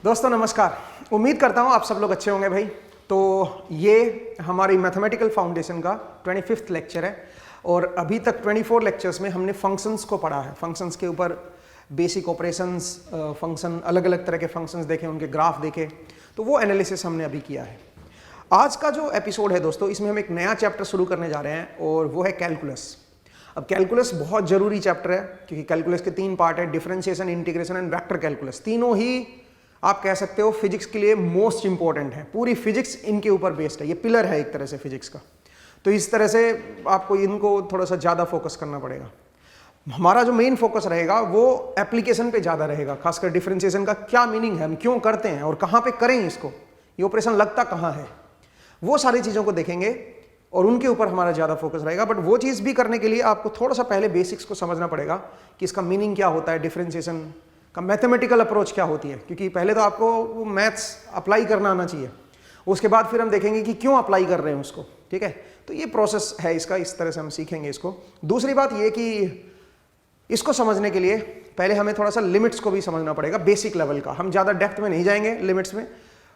दोस्तों नमस्कार। उम्मीद करता हूँ आप सब लोग अच्छे होंगे भाई। तो ये हमारी मैथमेटिकल फाउंडेशन का 25वां लेक्चर है और अभी तक 24 लेक्चर्स में हमने फंक्शंस को पढ़ा है। फंक्शंस के ऊपर बेसिक ऑपरेशंस, फंक्शन, अलग अलग तरह के फंक्शंस देखे, उनके ग्राफ देखे, तो वो एनालिसिस हमने अभी किया है। आज का जो एपिसोड है दोस्तों, इसमें हम एक नया चैप्टर शुरू करने जा रहे हैं और वो है कैलकुलस। अब कैलकुलस बहुत ज़रूरी चैप्टर है क्योंकि कैलकुलस के 3 पार्ट है, differentiation, integration and vector calculus. तीनों ही आप कह सकते हो फिजिक्स के लिए मोस्ट इंपॉर्टेंट है। पूरी फिजिक्स इनके ऊपर बेस्ड है, ये पिलर है एक तरह से फिजिक्स का। तो इस तरह से आपको इनको थोड़ा सा ज़्यादा फोकस करना पड़ेगा। हमारा जो मेन फोकस रहेगा वो एप्लीकेशन पे ज़्यादा रहेगा, खासकर डिफरेंशिएशन का क्या मीनिंग है, हम क्यों करते हैं और कहाँ पे करें इसको, ये ऑपरेशन लगता कहाँ है, वो सारी चीज़ों को देखेंगे और उनके ऊपर हमारा ज़्यादा फोकस रहेगा। बट वो चीज़ भी करने के लिए आपको थोड़ा सा पहले बेसिक्स को समझना पड़ेगा कि इसका मीनिंग क्या होता है, डिफरेंशिएशन का मैथमेटिकल अप्रोच क्या होती है, क्योंकि पहले तो आपको मैथ्स अप्लाई करना आना चाहिए, उसके बाद फिर हम देखेंगे कि क्यों अप्लाई कर रहे हैं उसको। ठीक है, तो ये प्रोसेस है इसका, इस तरह से हम सीखेंगे इसको। दूसरी बात ये कि इसको समझने के लिए पहले हमें थोड़ा सा लिमिट्स को भी समझना पड़ेगा, बेसिक लेवल का। हम ज़्यादा डेप्थ में नहीं जाएंगे लिमिट्स में,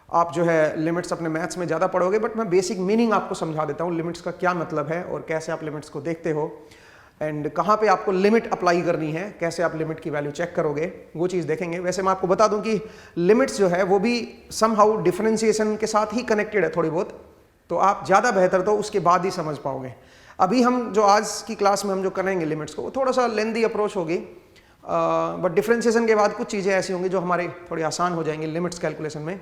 आप जो है लिमिट्स अपने मैथ्स में ज़्यादा पढ़ोगे, बट मैं बेसिक मीनिंग आपको समझा देता हूँ, लिमिट्स का क्या मतलब है और कैसे आप लिमिट्स को देखते हो एंड कहाँ पे आपको लिमिट अप्लाई करनी है, कैसे आप लिमिट की वैल्यू चेक करोगे, वो चीज़ देखेंगे। वैसे मैं आपको बता दूं कि लिमिट्स जो है वो भी समहाउ डिफरेंशिएशन के साथ ही कनेक्टेड है थोड़ी बहुत, तो आप ज़्यादा बेहतर तो उसके बाद ही समझ पाओगे। अभी हम जो आज की क्लास में हम जो करेंगे लिमिट्स को, वो थोड़ा सा लेंदी अप्रोच होगी, बट डिफरेंशिएशन के बाद कुछ चीज़ें ऐसी होंगी जो हमारे थोड़ी आसान हो जाएंगी लिमिट्स कैलकुलेशन में।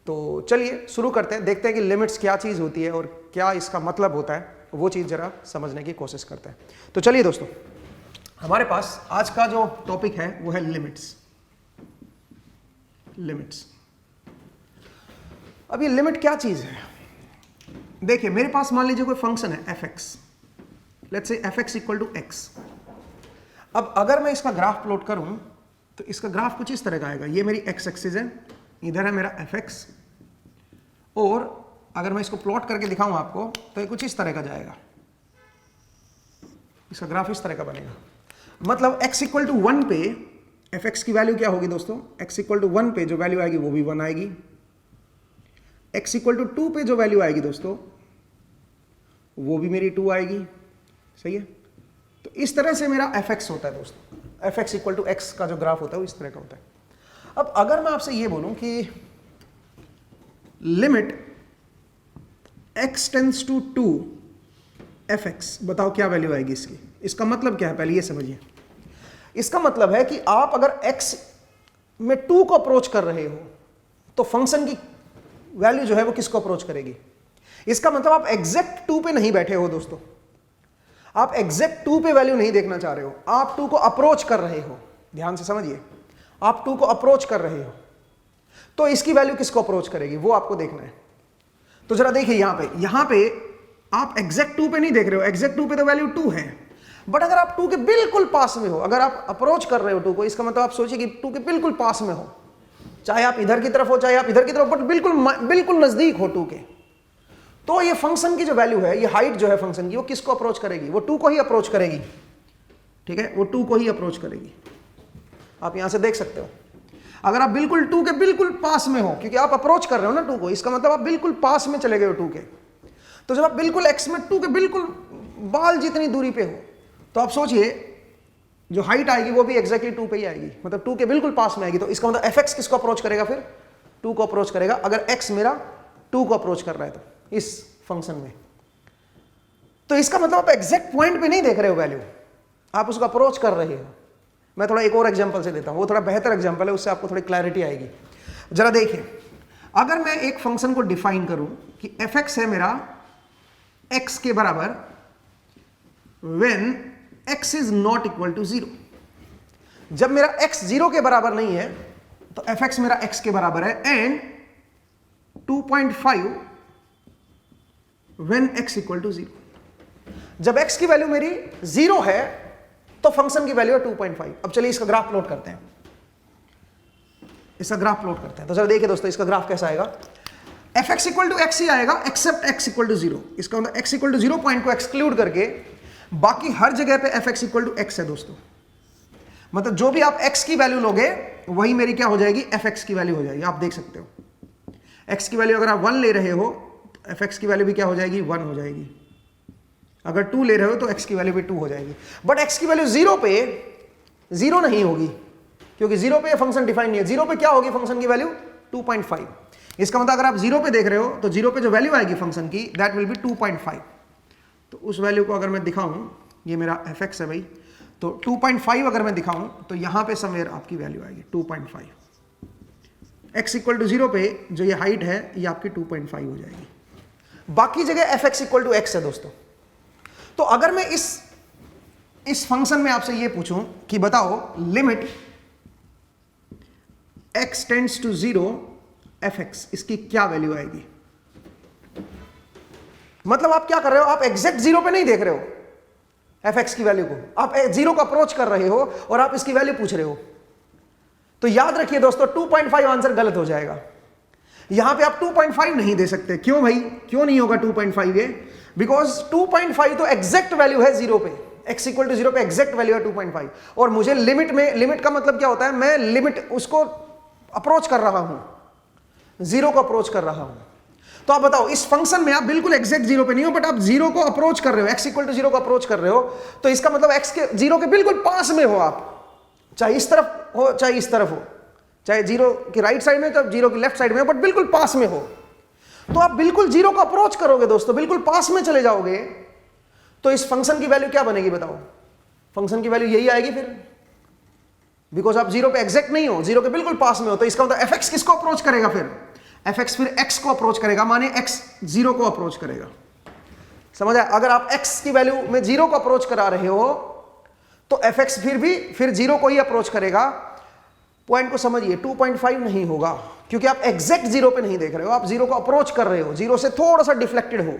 तो चलिए शुरू करते हैं, देखते हैं कि लिमिट्स क्या चीज़ होती है और क्या इसका मतलब होता है, वो चीज़ जरा समझने की कोशिश करते हैं। तो चलिए दोस्तों, हमारे पास आज का जो टॉपिक है वो है लिमिट्स। लिमिट्स, अब ये लिमिट क्या चीज़ है? देखिए मेरे पास मान लीजिए कोई फंक्शन है fx, let's say fx equal to x। अब अगर मैं इसका ग्राफ प्लॉट करूं तो इसका ग्राफ कुछ इस तरह का आएगा। ये मेरी x एक्सिस है, इधर है मेरा fx, और अगर मैं इसको प्लॉट करके दिखाऊं आपको तो ये कुछ इस तरह का जाएगा, इसका ग्राफ इस तरह का बनेगा। मतलब x इक्वल टू 1 पे fx की वैल्यू क्या होगी दोस्तों? x इक्वल टू 1 पे जो वैल्यू आएगी वो भी 1 आएगी। x इक्वल टू 2 पे जो वैल्यू आएगी दोस्तों वो भी मेरी 2 आएगी। सही है, तो इस तरह से मेरा fx होता है दोस्तों। fx इक्वल टू x का जो ग्राफ होता है वो इस तरह का होता है। अब अगर मैं आपसे ये बोलूं कि limit x tends to 2 fx, बताओ क्या वैल्यू आएगी इसकी? इसका मतलब क्या है, पहले ये समझिए। इसका मतलब है कि आप अगर x में 2 को अप्रोच कर रहे हो तो फंक्शन की वैल्यू जो है वो किसको अप्रोच करेगी? इसका मतलब आप एग्जैक्ट 2 पे नहीं बैठे हो दोस्तों, आप एग्जैक्ट 2 पे वैल्यू नहीं देखना चाह रहे हो, आप 2 को अप्रोच कर रहे हो। ध्यान से समझिए, आप 2 को अप्रोच कर रहे हो तो इसकी वैल्यू किसको अप्रोच करेगी वो आपको देखना है। तो जरा देखिए यहां पे आप एग्जैक्ट 2 पे नहीं देख रहे हो, एग्जैक्ट 2 पे तो वैल्यू 2 है, बट अगर आप 2 के बिल्कुल पास में हो, अगर आप अप्रोच कर रहे हो 2 को, इसका मतलब आप सोचिए कि 2 के बिल्कुल पास में हो, चाहे आप इधर की तरफ हो चाहे आप इधर की तरफ, बट बिल्कुल नजदीक हो 2 के, तो ये फंक्शन की जो वैल्यू है, ये हाइट जो है फंक्शन की, वो किसको अप्रोच करेगी? वो 2 को ही अप्रोच करेगी। ठीक है, वो 2 को ही अप्रोच करेगी। आप यहां से देख सकते हो, अगर आप बिल्कुल 2 के बिल्कुल पास में हो, क्योंकि आप अप्रोच कर रहे हो ना 2 को, इसका मतलब आप बिल्कुल पास में चले गए हो 2 के। तो जब आप बिल्कुल x में 2 के बिल्कुल बाल जितनी दूरी पे हो, तो आप सोचिए जो हाइट आएगी वो भी एग्जैक्टली 2 पे ही आएगी, मतलब 2 के बिल्कुल पास में आएगी। तो इसका मतलब fx किसको अप्रोच करेगा? फिर 2 को अप्रोच करेगा, अगर x मेरा 2 को अप्रोच कर रहा है तो इस फंक्शन में। तो इसका मतलब आप एग्जैक्ट पॉइंट पे नहीं देख रहे हो वैल्यू, आप उसको अप्रोच कर रहे हो। मैं थोड़ा एक और एग्जांपल से देता हूं, वो थोड़ा बेहतर एग्जांपल है, उससे आपको थोड़ी क्लैरिटी आएगी। जरा देखिए, अगर मैं एक फंक्शन को डिफाइन करूं कि fx है मेरा x के बराबर when x is not equal to 0, जब मेरा x 0 के बराबर नहीं है तो fx मेरा x के बराबर है, and 2.5 when x equal to 0। जब x की वैल्यू मेरी 0 है तो फंक्शन की वैल्यू है 2.5। अब चलिए इसका ग्राफ प्लॉट करते हैं, इसका ग्राफ प्लॉट करते हैं। तो चलो देखिए दोस्तों, इसका ग्राफ कैसा आएगा? fx इक्वल टू x ही आएगा एक्सेप्ट x इक्वल टू 0। इसका मतलब x इक्वल टू 0 पॉइंट को एक्सक्लूड करके बाकी हर जगह पे fx इक्वल टू x है दोस्तों। मतलब जो भी आप x की वैल्यू लोगे वही मेरी क्या हो जाएगी, fx की वैल्यू हो जाएगी। आप देख सकते हो x की वैल्यू अगर आप 1 ले रहे हो तो fx की वैल्यू भी क्या हो जाएगी, 1 हो जाएगी। अगर 2 ले रहे हो तो x की वैल्यू भी 2 हो जाएगी। बट x की वैल्यू 0 पे 0 नहीं होगी, क्योंकि 0 पे फंक्शन डिफाइन नहीं है। 0 पे क्या होगी फंक्शन की वैल्यू, 2.5। इसका मतलब अगर आप 0 पे देख रहे हो तो 0 पे जो वैल्यू आएगी फंक्शन की दैट विल बी 2.5। तो उस वैल्यू को अगर मैं दिखाऊं, ये मेरा fx है भाई, तो 2.5 अगर मैं दिखाऊं तो यहां पे समवेयर आपकी वैल्यू आएगी 2.5। x इक्वल टू 0 पे जो ये हाइट है ये आपकी 2.5 हो जाएगी। बाकी जगह fx इक्वल टू x है दोस्तों। तो अगर मैं इस फंक्शन में आपसे ये पूछूं कि बताओ limit x tends to 0 fx, इसकी क्या वैल्यू आएगी। मतलब आप क्या कर रहे हो, आप एग्जैक्ट 0 पे नहीं देख रहे हो fx की वैल्यू को, आप 0 को अप्रोच कर रहे हो और आप इसकी वैल्यू पूछ रहे हो। तो याद रखिए दोस्तों 2.5 आंसर गलत हो जाएगा। यहां पे आप 2.5 नहीं दे सकते। क्यों भाई, क्यों नहीं होगा 2.5 ये, बिकॉज 2.5 तो एग्जैक्ट वैल्यू है 0 पे, x इक्वल टू 0 पे एग्जैक्ट वैल्यू है 2.5। और मुझे लिमिट में, लिमिट का मतलब क्या होता है, मैं लिमिट उसको अप्रोच कर रहा हूं, 0 को अप्रोच कर रहा हूं। तो आप बताओ इस फंक्शन में आप बिल्कुल एग्जैक्ट 0 पे नहीं हो, बट आप 0 को अप्रोच कर रहे हो, x इक्वल टू 0 को अप्रोच कर रहे हो, तो इसका मतलब x के 0 के बिल्कुल पास में हो आप, चाहे इस तरफ हो चाहे इस तरफ हो, चाहे 0 की राइट साइड में चाहे 0 की लेफ्ट साइड में हो, बट बिल्कुल पास में हो। तो आप बिल्कुल 0 को अप्रोच करोगे दोस्तों, बिल्कुल पास में चले जाओगे, तो इस फंक्शन की वैल्यू क्या बनेगी बताओ, फंक्शन की वैल्यू यही आएगी फिर, बिकॉज आप 0 पे एग्जैक्ट नहीं हो, 0 के बिल्कुल पास में हो। तो इसका मतलब fx किसको अप्रोच करेगा, फिर fx फिर x को अप्रोच करेगा, माने x 0 को अप्रोच करेगा। समझ आया। अगर आप x की वैल्यू में 0 को अप्रोच करा रहे हो तो fx फिर 0 को ही अप्रोच करेगा। पॉइंट को समझिए, 2.5 नहीं होगा, क्योंकि आप एग्जैक्ट 0 पे नहीं देख रहे हो, आप 0 को अप्रोच कर रहे हो, 0 से थोड़ा सा डिफ्लेक्टेड हो,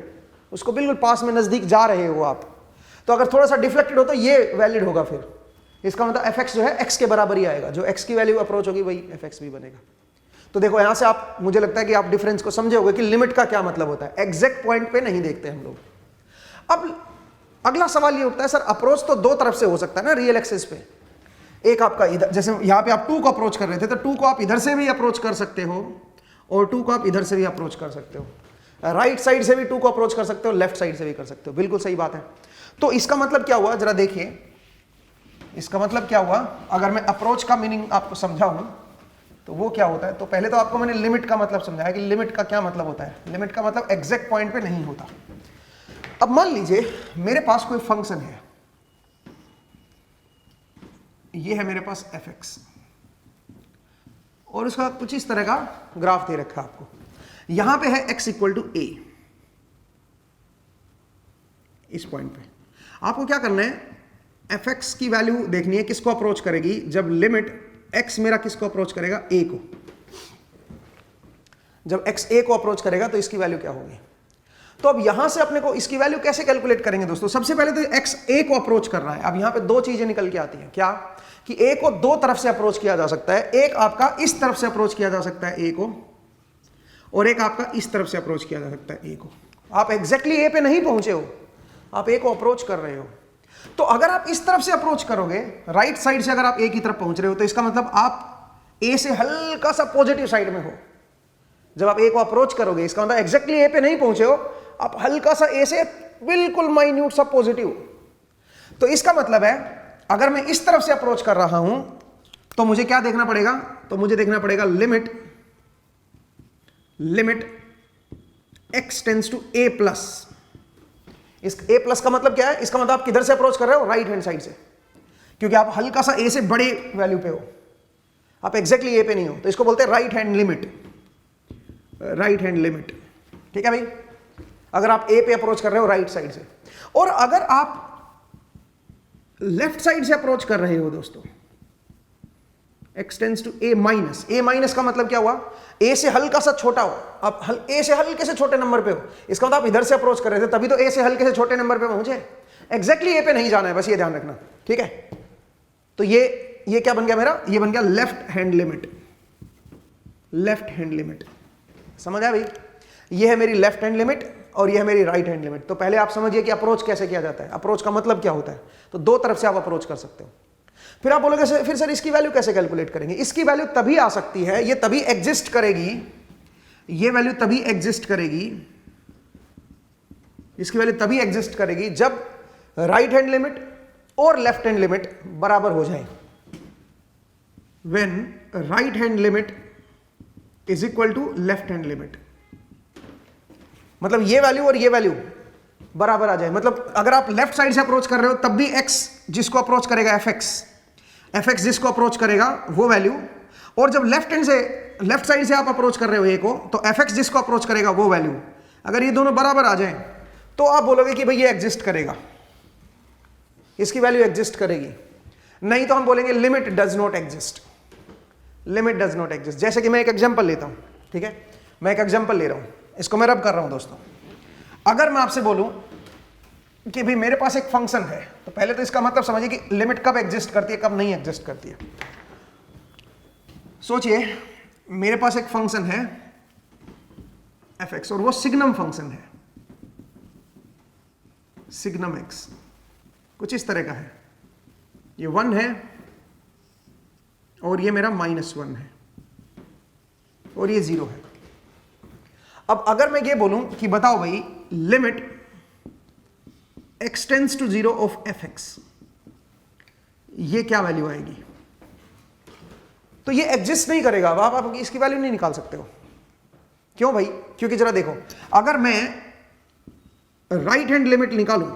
उसको बिल्कुल पास में नजदीक जा रहे हो आप। तो अगर थोड़ा सा डिफ्लेक्टेड हो तो ये वैलिड होगा, फिर इसका मतलब fx जो है x के बराबर ही आएगा, जो x की वैल्यू अप्रोच होगी वही fx भी बनेगा। तो देखो यहां से आप, मुझे लगता है कि आप डिफरेंस को समझे होगे कि लिमिट का क्या मतलब होता है। एग्जैक्ट पॉइंट पे नहीं देखते हम लोग। अब अगला सवाल ये उठता है, सर अप्रोच तो दो तरफ से हो सकता है ना रियल एक्सिस पे। एक आपका इधर, जैसे यहां पे आप 2 को अप्रोच कर रहे थे, तो 2 को आप इधर से भी अप्रोच कर सकते हो और 2 को आप इधर से भी अप्रोच कर सकते हो, राइट साइड से भी 2 को अप्रोच कर सकते हो, लेफ्ट साइड से भी कर सकते हो। बिल्कुल सही बात है। तो इसका मतलब क्या हुआ, जरा देखिए इसका मतलब क्या हुआ। अगर मैं अप्रोच का मीनिंग आपको समझाऊं तो वो क्या होता है, तो पहले तो आपको मैंने लिमिट का मतलब समझाया कि लिमिट का क्या मतलब होता है। लिमिट का मतलब एग्जैक्ट पॉइंट पे नहीं होता। अब मान लीजिए मेरे पास कोई फंक्शन है, ये है मेरे पास fx, और उसका कुछ इस तरह का ग्राफ दे रखा है आपको। यहां पे है x इक्वल टू a, इस पॉइंट पे आपको क्या करना है, fx की वैल्यू देखनी है किसको अप्रोच करेगी, जब लिमिट x मेरा किसको अप्रोच करेगा, a को। जब x a को अप्रोच करेगा तो इसकी वैल्यू क्या होगी। तो अब यहां से अपने को इसकी वैल्यू कैसे कैलकुलेट करेंगे दोस्तों। सबसे पहले तो x a को अप्रोच कर रहा है। अब यहां पे दो चीजें निकल के आती हैं, क्या कि a को दो तरफ से अप्रोच किया जा सकता है। एक आपका इस तरफ से अप्रोच किया जा सकता है a को, और एक आपका इस तरफ से अप्रोच किया जा सकता है a को। आप एग्जैक्टली a पे नहीं पहुंचे हो, आप a को अप्रोच कर रहे हो। तो अगर आप इस तरफ से अप्रोच करोगे, राइट साइड से अगर आप a की तरफ पहुंच रहे हो, तो इसका मतलब आप a से हल्का सा पॉजिटिव साइड में हो। जब आप a को अप्रोच करोगे, इसका मतलब एग्जैक्टली a पे नहीं पहुंचे हो, आप हल्का सा a से बिल्कुल माइन्यूट सा पॉजिटिव। तो इसका मतलब है अगर मैं इस तरफ से अप्रोच कर रहा हूं तो मुझे क्या देखना पड़ेगा, तो मुझे देखना पड़ेगा limit x tends to a plus. इस a प्लस का मतलब क्या है, इसका मतलब आप किधर से अप्रोच कर रहे हो, राइट हैंड साइड से, क्योंकि आप हल्का सा a से बड़े वैल्यू पे हो, आप एग्जैक्टली a पे नहीं हो। तो इसको बोलते हैं right hand limit, right hand limit. ठीक है भाई, अगर आप a पे अप्रोच कर रहे हो राइट साइड से, और अगर आप लेफ्ट साइड से अप्रोच कर रहे हो दोस्तों, x tends to a minus. a minus का मतलब क्या हुआ, a से हल्का सा छोटा हो, आप a से हल्के से छोटे नंबर पे हो, इसका मतलब आप इधर से अप्रोच कर रहे थे, तभी तो a से हल्के से छोटे नंबर पे पहुंचे। एग्जैक्टली a पे नहीं जाना है, बस ये ध्यान रखना। ठीक है, तो ये क्या बन गया मेरा, ये बन गया left hand limit. Left hand limit समझ आया भाई, ये है मेरी लेफ्ट हैंड लिमिट और ये है मेरी राइट हैंड लिमिट। तो पहले आप समझिए कि अप्रोच कैसे किया जाता है, अप्रोच का मतलब क्या होता है। तो दो तरफ से आप अप्रोच कर सकते हो। फिर आप बोलोगे फिर सर इसकी वैल्यू कैसे कैलकुलेट करेंगे? इसकी वैल्यू तभी आ सकती है, ये तभी एग्जिस्ट करेगी, ये वैल्यू तभी एग्जिस्ट करेगी, इसकी वैल्यू तभी एग्जिस्ट करेगी जब राइट हैंड लिमिट और लेफ्ट हैंड लिमिट बराबर हो जाए। When right hand limit is equal to left hand limit, मतलब ये वैल्यू और ये वैल्यू बराबर आ जाए। मतलब अगर आप लेफ्ट साइड से अप्रोच कर रहे हो तब भी x जिसको अप्रोच करेगा fx जिसको अप्रोच करेगा वो वैल्यू, और जब लेफ्ट साइड से आप अप्रोच कर रहे हो a को तो fx जिसको अप्रोच करेगा वो वैल्यू, अगर ये दोनों बराबर आ जाए तो आप बोलोगे कि भाई ये एग्जिस्ट करेगा, इसकी वैल्यू एग्जिस्ट करेगी। नहीं तो हम बोलेंगे limit does not exist, limit does not exist. जैसे कि मैं एक एग्जांपल लेता हूं, ठीक है, मैं एक एग्जांपल ले रहा हूं, इसको मैं रब कर रहा हूं दोस्तों। अगर मैं आपसे बोलूं कि भाई मेरे पास एक फंक्शन है, तो पहले तो इसका मतलब समझिए कि लिमिट कब एग्जिस्ट करती है, कब नहीं एग्जिस्ट करती है। सोचिए मेरे पास एक फंक्शन है fx और वो सिग्नम फंक्शन है, सिग्नम x कुछ इस तरह का है, ये 1 है और ये मेरा -1 है और ये 0 है। अब अगर मैं ये बोलूं कि बताओ भाई limit x tends to 0 of fx, ये क्या वैल्यू आएगी? तो ये एग्जिस्ट नहीं करेगा, अब आप इसकी वैल्यू नहीं निकाल सकते हो। क्यों भाई? क्योंकि जरा देखो, अगर मैं राइट हैंड लिमिट निकालूं,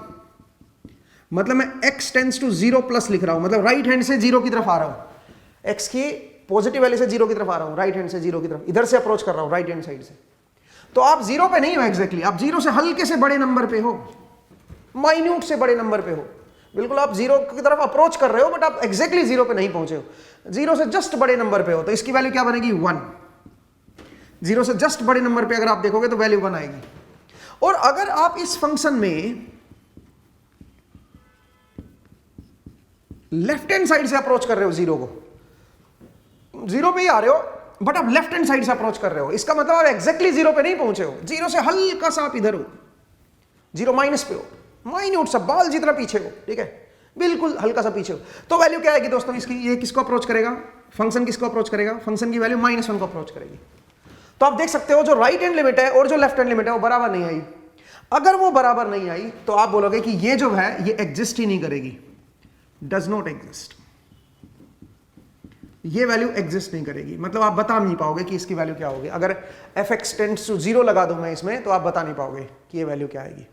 मतलब मैं x टेंड्स टू 0 प्लस लिख रहा हूं, मतलब राइट हैंड से 0 की तरफ आ रहा हूं, x की पॉजिटिव वैल्यू से 0 की तरफ आ रहा हूं, राइट हैंड से 0 की तरफ, इधर से अप्रोच कर रहा हूं राइट हैंड साइड से, तो आप 0 पे नहीं हो एग्जैक्टली, आप 0 से हल्के से बड़े नंबर पे हो, माइन्यूट से बड़े नंबर पे हो, बिल्कुल आप 0 की तरफ अप्रोच कर रहे हो बट आप एग्जैक्टली 0 पे नहीं पहुंचे हो, 0 से जस्ट बड़े नंबर पे हो, तो इसकी वैल्यू क्या बनेगी? 1। 0 से जस्ट बड़े नंबर पे अगर आप देखोगे तो वैल्यू 1 आएगी। और अगर आप इस फंक्शन में लेफ्ट हैंड साइड से अप्रोच कर रहे हो 0 को, 0 पे ही आ रहे हो बट आप लेफ्ट हैंड साइड से अप्रोच कर रहे हो, इसका मतलब आप एग्जैक्टली 0 पे नहीं पहुंचे हो, 0 से हल्का सा आप इधर हो, 0 माइनस पे हो, माइन्यूट सा बाल जितना पीछे हो, ठीक है, बिल्कुल हल्का सा पीछे हो, तो वैल्यू क्या आएगी दोस्तों इसकी? ये किसको अप्रोच करेगा? फंक्शन किसको अप्रोच करेगा? फंक्शन की वैल्यू -1 को अप्रोच करेगी। तो आप देख सकते हो जो राइट हैंड लिमिट है और जो लेफ्ट हैंड लिमिट है वो बराबर नहीं आई। अगर वो बराबर नहीं आई तो आप बोलोगे कि ये जो है ये एग्जिस्ट ही नहीं करेगी, डज नॉट एग्जिस्ट, ये वैल्यू एग्जिस्ट नहीं करेगी। मतलब आप बता नहीं पाओगे कि इसकी वैल्यू क्या होगी। अगर fx टेंड्स टू 0 लगा दूं मैं इसमें तो आप बता नहीं पाओगे कि ये वैल्यू क्या आएगी।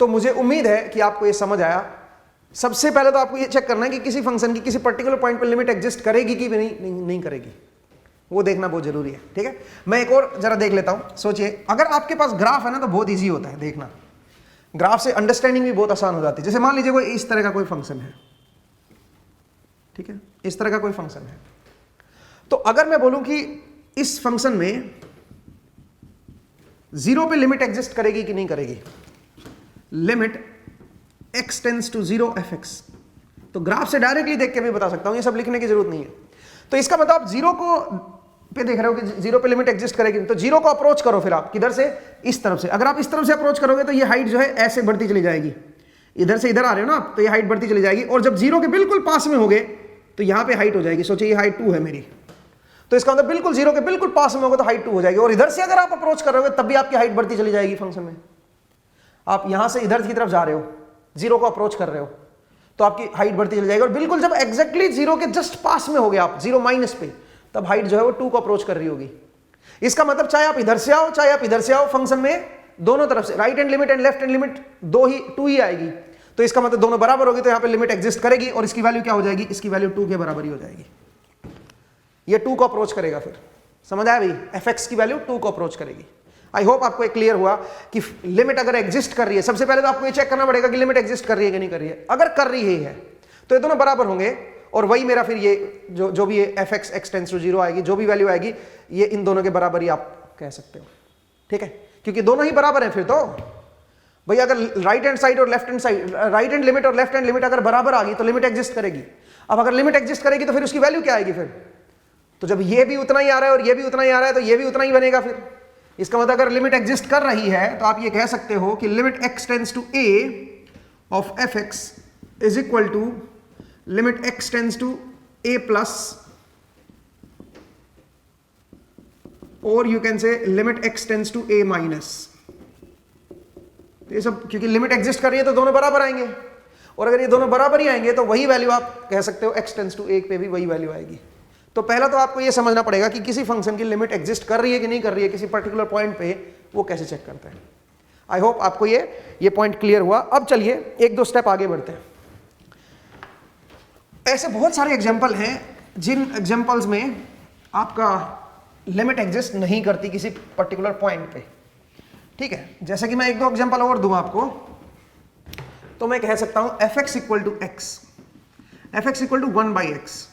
तो मुझे उम्मीद है कि आपको ये समझ आया। सबसे पहले तो आपको ये चेक करना है कि किसी फंक्शन की किसी पर्टिकुलर पॉइंट पर लिमिट एग्जिस्ट करेगी कि नहीं करेगी, वो देखना बहुत जरूरी है, ठीक है। मैं एक और जरा देख लेता हूं। सोचिए अगर आपके पास ग्राफ है ना तो बहुत ईजी होता है देखना, ग्राफ से अंडरस्टैंडिंग भी बहुत आसान हो जाती है। जैसे मान लीजिए कोई इस तरह का कोई फंक्शन है, ठीक है, इस तरह का कोई फंक्शन है, तो अगर मैं बोलूं कि इस फंक्शन में 0 पे लिमिट एग्जिस्ट करेगी कि नहीं करेगी, limit x tends to 0 fx, तो ग्राफ से डायरेक्टली देख के मैं बता सकता हूं, ये सब लिखने की जरूरत नहीं है। तो इसका मतलब आप 0 को पे देख रहे हो कि 0 पे लिमिट एग्जिस्ट करेगी, तो 0 को अप्रोच करो, फिर आप किधर से? इस तरफ से। अगर आप इस तरफ से अप्रोच करोगे तो ये हाइट जो है ऐसे बढ़ती चली जाएगी, इधर से इधर आ रहे हो ना आप, तो ये हाइट बढ़ती चली जाएगी, और जब 0 के बिल्कुल पास में होगे तो यहां पे हाइट हो जाएगी। सोचिए ये हाइट 2 है मेरी, तो इसका मतलब बिल्कुल 0 के बिल्कुल पास में होगा तो हाइट 2 हो जाएगी, और इधर से अगर आप अप्रोच कर रहे हो तब भी आपकी हाइट बढ़ती चली जाएगी फंक्शन में। आप यहां से इधर की तरफ जा रहे हो, 0 को अप्रोच कर रहे हो तो आपकी हाइट बढ़ती चली जाएगी, और बिल्कुल जब एग्जैक्टली 0 के जस्ट पास में हो गए आप 0 माइनस पे, तब हाइट जो है वो 2 को अप्रोच कर रही होगी। इसका मतलब चाहे आप इधर से आओ चाहे आप इधर से आओ, फंक्शन में दोनों तरफ से right hand limit and left hand limit 2 ही आएगी, तो इसका मतलब दोनों बराबर होगी, तो यहां पे लिमिट एग्जिस्ट करेगी और इसकी वैल्यू क्या हो जाएगी? इसकी वैल्यू 2 के बराबर ही हो जाएगी। ये 2 को अप्रोच करेगा। फिर समझ आया भाई, fx की वैल्यू 2 को अप्रोच करेगी। आई होप आपको एक क्लियर हुआ कि लिमिट अगर एग्जिस्ट कर रही है, सबसे पहले तो आपको ये चेक करना पड़ेगा कि लिमिट एग्जिस्ट कर रही है कि नहीं कर रही है। अगर कर रही है तो ये दोनों बराबर होंगे, और वही मेरा फिर ये जो भी ये fx x टेंड्स टू 0 आएगी, जो भी वैल्यू आएगी ये इन दोनों के बराबर ही आप कह सकते हो, ठीक है, क्योंकि दोनों ही बराबर हैं। फिर तो भाई अगर राइट हैंड साइड और left hand side, right hand limit और लेफ्ट हैंड लिमिट अगर बराबर आ गई तो लिमिट एग्जिस्ट करेगी। अब अगर लिमिट एग्जिस्ट करेगी तो फिर उसकी वैल्यू क्या आएगी? फिर तो जब ये भी उतना ही आ रहा है और ये भी उतना ही आ रहा है तो ये भी उतना ही बनेगा। फिर इसका मतलब अगर लिमिट एग्जिस्ट कर रही है तो आप ये कह सकते हो कि limit x tends to a of fx is equal to limit x tends to a plus, और you can say limit x tends to a minus. ये सब क्योंकि लिमिट एग्जिस्ट कर रही है तो दोनों बराबर आएंगे, और अगर ये दोनों बराबर ही आएंगे तो वही वैल्यू आप कह सकते हो x टेंड्स टू a पे भी वही वैल्यू आएगी। तो पहला तो आपको ये समझना पड़ेगा कि किसी फंक्शन की लिमिट एग्जिस्ट कर रही है कि नहीं कर रही है किसी पर्टिकुलर पॉइंट पे, वो कैसे चेक करते हैं। आई होप आपको ये पॉइंट क्लियर हुआ। अब चलिए एक दो स्टेप आगे बढ़ते हैं। ऐसे बहुत सारे एग्जाम्पल हैं जिन एग्जाम्पल्स में आपका लिमिट एग्जिस्ट नहीं करती किसी पर्टिकुलर पॉइंट पे, ठीक है। जैसे कि मैं एक दो एग्जाम्पल और दूं आपको, तो मैं कह सकता हूं fx equal to x, fx equal to 1/x,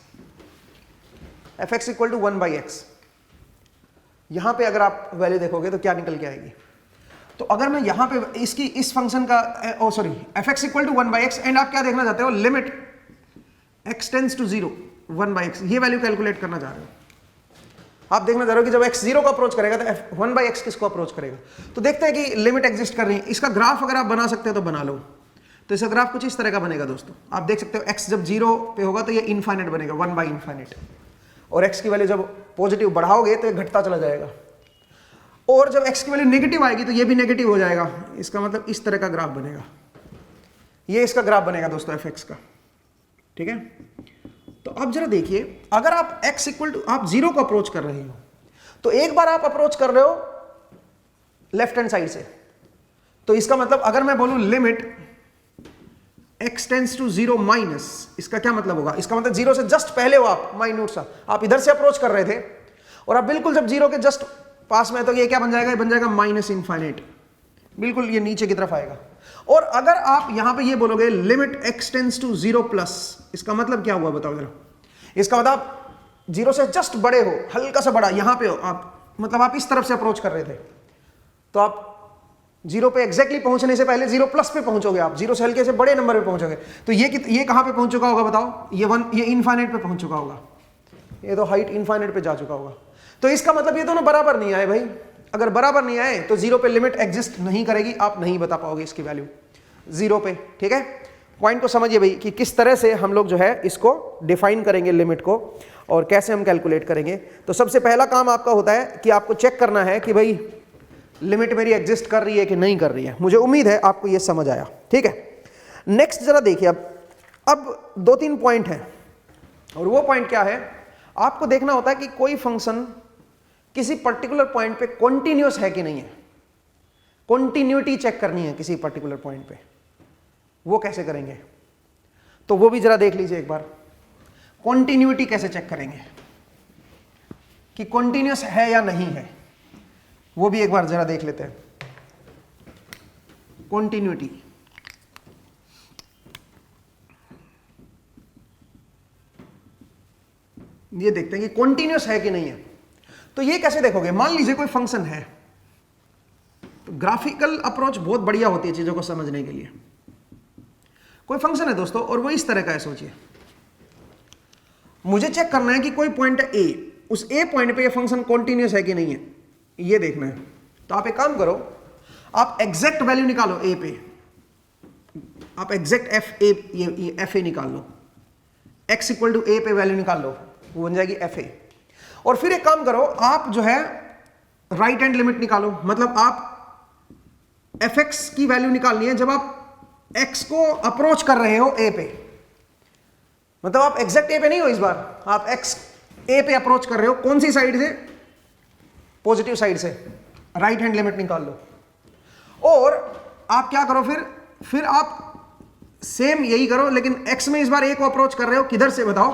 fx equal to 1/x। यहां पे अगर आप वैल्यू देखोगे तो क्या निकल के आएगी। तो अगर मैं यहां पे इसकी इस फंक्शन का fx equal to 1/x, and आप क्या देखना चाहते हो, limit x tends to 0 1/x, ये वैल्यू कैलकुलेट करना चाह रहे हो। आप देखना चाह रहे हो कि जब x 0 को अप्रोच करेगा तो 1/x किसको अप्रोच करेगा। तो देखते हैं कि लिमिट एग्जिस्ट कर रही है। इसका ग्राफ अगर आप बना सकते हो तो बना लो। तो इसका ग्राफ कुछ इस तरह का बनेगा दोस्तों। आप देख सकते हो x जब 0 पे होगा तो ये इनफाइनाइट बनेगा, 1/∞, और x की वैल्यू जब पॉजिटिव बढ़ाओगे तो ये घटता चला जाएगा, और जब x की वैल्यू नेगेटिव आएगी तो ये भी नेगेटिव हो जाएगा। इसका मतलब इस तरह का ग्राफ बनेगा, ये इसका ग्राफ बनेगा दोस्तों fx का, ठीक है। तो अब जरा देखिए, अगर आप x इक्वल टू आप 0 को अप्रोच कर रहे हो, तो एक बार आप अप्रोच कर रहे हो लेफ्ट हैंड साइड से, तो इसका मतलब अगर मैं बोलूं limit x tends to 0 minus, इसका क्या मतलब होगा, इसका मतलब 0 से जस्ट पहले हो आप, माइन्यूट सा आप इधर से अप्रोच कर रहे थे, और आप बिल्कुल जब 0 के जस्ट पास में है तो ये क्या बन जाएगा, ये बन जाएगा -∞, बिल्कुल ये नीचे की तरफ आएगा। और अगर आप यहां पे ये बोलोगे limit x tends to 0 plus, इसका मतलब क्या हुआ बताओ जरा। इसका मतलब आप 0 से जस्ट बड़े हो, हल्का सा बड़ा, यहां पे हो आप, मतलब आप इस तरफ से अप्रोच कर रहे थे, तो आप 0 पे एग्जैक्टली पहुंचने से पहले 0 प्लस पे पहुंचोगे, आप 0 से हल्के से बड़े नंबर पे पहुंचोगे। तो ये कहां पे पहुंच चुका होगा बताओ, ये इनफाइनाइट पे पहुंच चुका होगा, ये तो हाइट इनफाइनाइट पे जा चुका होगा। तो इसका मतलब ये दोनों बराबर नहीं आए भाई। अगर बराबर नहीं आए तो 0 पे लिमिट एग्जिस्ट नहीं करेगी, आप नहीं बता पाओगे इसकी वैल्यू 0 पे, ठीक है। पॉइंट को समझिए भाई कि किस तरह से हम लोग जो है इसको डिफाइन करेंगे लिमिट को, और कैसे हम कैलकुलेट करेंगे। तो सबसे पहला काम आपका होता है कि आपको चेक करना है कि भाई लिमिट मेरी एग्जिस्ट कर रही है कि नहीं कर रही है। मुझे उम्मीद है आपको ये समझ आया, ठीक है। नेक्स्ट जरा देखिए, अब 2-3 पॉइंट हैं, और वो पॉइंट क्या है, आपको देखना होता है कि कोई फंक्शन किसी पर्टिकुलर पॉइंट पे कॉन्टिन्यूअस है कि नहीं है। कॉन्टिन्यूटी चेक करनी है किसी पर्टिकुलर पॉइंट पे, वो कैसे करेंगे, तो वो भी जरा देख लीजिए एक बार। कॉन्टिन्यूटी कैसे चेक करेंगे कि कॉन्टिन्यूअस है या नहीं है, वो भी एक बार जरा देख लेते हैं। कॉन्टिन्यूटी, ये देखते हैं कि कॉन्टिन्यूअस है कि नहीं है। तो ये कैसे देखोगे, मान लीजिए कोई फंक्शन है, तो ग्राफिकल अप्रोच बहुत बढ़िया होती है चीजों को समझने के लिए। कोई फंक्शन है दोस्तों और वो इस तरह का है, सोचिए मुझे चेक करना है कि कोई पॉइंट है ए, उस ए पॉइंट पे ये फंक्शन कॉन्टिन्यूअस है कि नहीं है, ये देखना है। तो आप एक काम करो, आप एग्जैक्ट वैल्यू निकालो ए पे, आप एग्जैक्ट एफ ए, ये एफ ए निकाल लो, एक्स इक्वल टू ए पे वैल्यू निकाल लो, वो बन जाएगी एफ ए। और फिर एक काम करो, आप जो है राइट हैंड लिमिट निकालो, मतलब आप एफ एक्स की वैल्यू निकालनी है जब आप एक्स को अप्रोच कर रहे हो ए पे, मतलब आप एग्जैक्ट ए पे नहीं हो इस बार, आप एक्स ए पे अप्रोच कर रहे हो, कौन सी साइड से, पॉजिटिव साइड से, राइट हैंड लिमिट निकाल लो। और आप क्या करो, फिर आप सेम यही करो, लेकिन एक्स में इस बार ए को अप्रोच कर रहे हो, किधर से बताओ,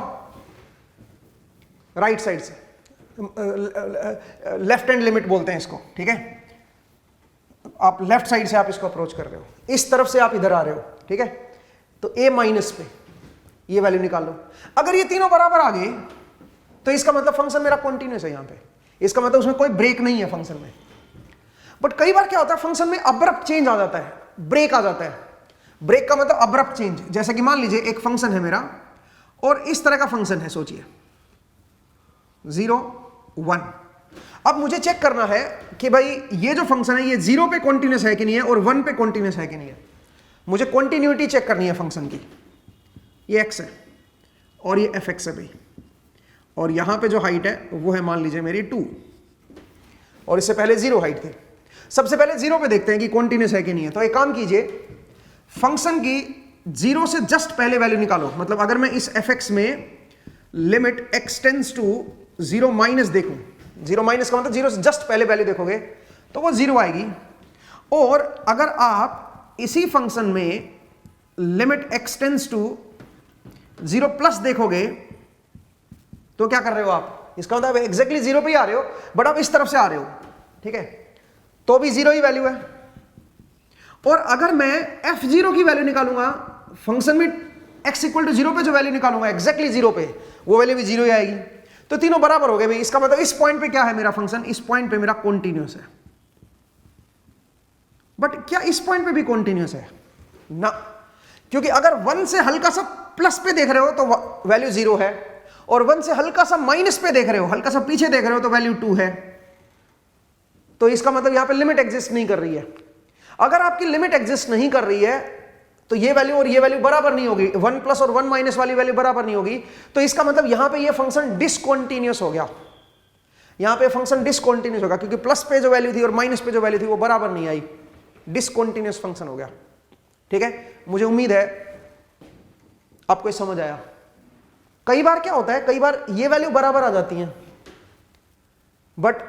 राइट साइड से, लेफ्ट हैंड लिमिट बोलते हैं इसको, ठीक है। आप लेफ्ट साइड से आप इसको अप्रोच कर रहे हो, इस तरफ से आप इधर आ रहे हो, ठीक है। तो ए माइनस पे ये वैल्यू निकाल लो। अगर ये तीनों बराबर आ गए तो इसका मतलब फंक्शन मेरा कॉन्टिन्यूअस है यहां पे, इसका मतलब उसमें कोई ब्रेक नहीं है फंक्शन में। बट कई बार क्या होता है, फंक्शन में अब्रप्ट चेंज आ जाता है, ब्रेक आ जाता है। ब्रेक का मतलब अब्रप्ट चेंज, जैसे कि मान लीजिए एक फंक्शन है मेरा और इस तरह का फंक्शन है, सोचिए 0 1। अब मुझे चेक करना है कि भाई ये जो फंक्शन है ये 0 पे कॉन्टिन्यूअस है कि नहीं है और 1 पे कॉन्टिन्यूअस है कि नहीं है। मुझे कॉन्टिन्यूटी चेक करनी है फंक्शन की। ये x है, और ये एफ एक्स है भाई, और यहां पे जो हाइट है वो है मान लीजिए मेरी 2, और इससे पहले 0 हाइट थी। सबसे पहले 0 पे देखते हैं कि कॉन्टिन्यूस है कि नहीं है। तो एक काम कीजिए, फंक्शन की 0 से जस्ट पहले वैल्यू निकालो। मतलब अगर मैं इस एफ एक्स में limit x tends to 0 minus देखूं, 0 माइनस का मतलब 0 से जस्ट पहले वैल्यू देखोगे तो वो 0 आएगी। और अगर आप इसी फंक्शन में limit x tends to 0 plus देखोगे तो क्या कर रहे हो आप, इसका मतलब एग्जैक्टली 0 पे ही आ रहे हो, बट आप इस तरफ से आ रहे हो, ठीक है, तो भी 0 ही वैल्यू है। और अगर मैं f0 की वैल्यू निकालूंगा फंक्शन में x इक्वल टू 0 पे जो वैल्यू निकालूंगा एग्जैक्टली 0 पे, वो वैल्यू भी 0 ही आएगी। तो तीनों बराबर हो गए भाई। इसका मतलब इस पॉइंट पे क्या है मेरा फंक्शन, इस पॉइंट पे मेरा कॉन्टिन्यूस है। बट क्या इस पॉइंट पे भी कॉन्टिन्यूस है ना, क्योंकि अगर 1 से हल्का सा प्लस पे देख रहे हो तो वैल्यू 0 है, और 1 से हल्का सा माइनस पे देख रहे हो, हल्का सा पीछे देख रहे हो तो वैल्यू 2 है। तो इसका मतलब यहां पे लिमिट एग्जिस्ट नहीं कर रही है। अगर आपकी लिमिट एग्जिस्ट नहीं कर रही है तो ये वैल्यू और ये वैल्यू बराबर नहीं होगी, 1 प्लस और 1 माइनस वाली वैल्यू बराबर नहीं होगी। तो इसका मतलब यहां पे ये फंक्शन डिसकंटीन्यूअस हो गया, यहां पे फंक्शन डिसकंटीन्यूअस होगा, क्योंकि प्लस पे जो वैल्यू थी और माइनस पे जो वैल्यू थी वो बराबर नहीं आई, डिसकंटीन्यूअस फंक्शन हो गया। ठीक है, मुझे उम्मीद है आपको ये समझ आया। कई बार क्या होता है, कई बार ये वैल्यू बराबर आ जाती है बट